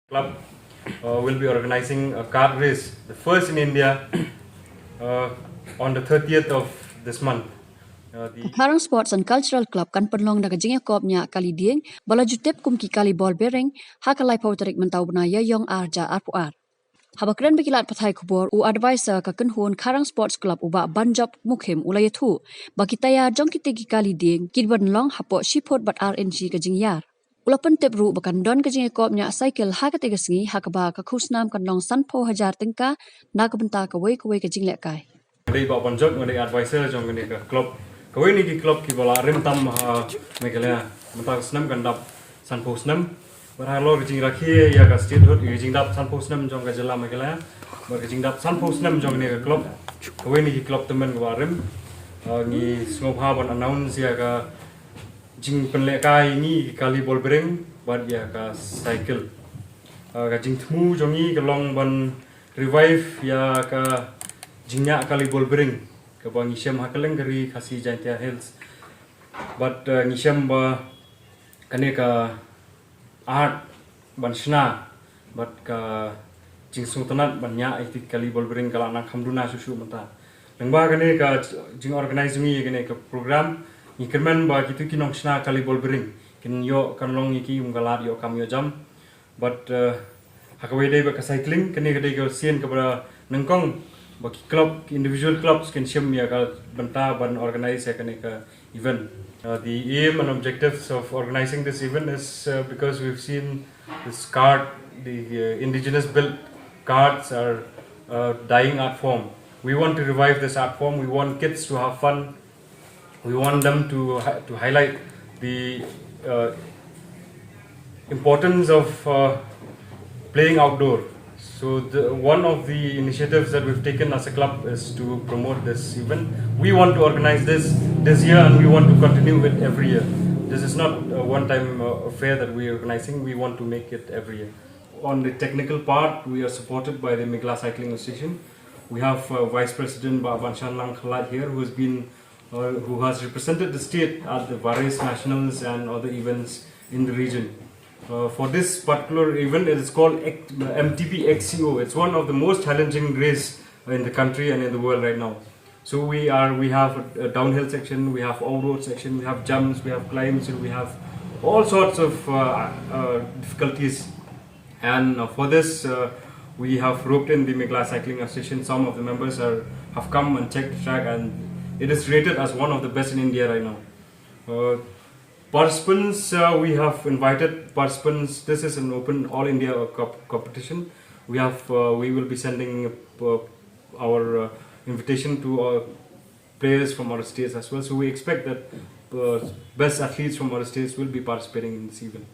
Club will be organizing a kart race, the first in India, on the 30th of this month. Kharang Sports and Cultural Club kan pynlong na iakob nya kali Dieng bala jutep kum ki kali ball bearing hakalai tarik mentau benaya yong arja arpuar. Habakren bekilat pathai kubor u advisor ka kenhun Kharang Sports Club uba banjop mukhim ulayathu bakitaya jong kitegi kali Dieng kidban long hapo shipot bat RNG ka jingyar. Ulapan tepru bakan don ka iakob nya cycle hakatega singi hakaba ka khusnam kan long sanpo hajar tingka nakabenta ka wei ka jinglekai. Ngadi ba banjop ngadi advisor jong ngadi ka club kawai ni ki club ki bala rim tam Meghalaya mentak snam gandap sanpo snam berhalo gijing rakhi ya ka state hot gijing dap sanpo snam jong ka jala Meghalaya ber gijing dap sanpo snam jong ni ka club kawai ni ki club temen ka rim ni smobha ban announce ya ka jing penle kai ni kali ball bearing bad ya ka cycle ka jing thmu jongi ka long ban revive ya ka jingnya kali ball bearing ka bang isem hakaleng gari khasi jaintia hills but ngisem ba kane ka art ban shna but ka jing sultanat ban nya I kali ball bearing kala na khamduna susu mata lengba kane ka jing organize mi kane ka program ni kerman ba kitu kinong shna kali ball bearing kin yo kan long iki galat yo kam yo jam but hakawai dai ba ka cycling kane ka dai ka sien ka ba nangkong baki club individual clubs can shim ya ka banta ban organize ka event. The aim and objectives of organizing this event is because we've seen this card, the indigenous built cards are dying art form. We want to revive this art form. We want kids to have fun. We want them to highlight the importance of playing outdoor. So one of the initiatives that we've taken as a club is to promote this event. We want to organize this year and we want to continue it every year. This is not a one-time affair that we are organizing. We want to make it every year. On the technical part, we are supported by the Meghalaya Cycling Association. We have Vice President Shillong here, who has represented the state at the various nationals and other events in the region. For this particular event, it is called MTB XCO. It's one of the most challenging race in the country and in the world right now. So we have a downhill section, we have off-road section, we have jumps, we have climbs, and we have all sorts of difficulties. And for this, we have roped in the Meghalaya Cycling Association. Some of the members have come and checked the track, and it is rated as one of the best in India right now. Participants, we have invited participants. This is an open all India competition. We will be sending our invitation to players from other states as well. So we expect that best athletes from other states will be participating in this event.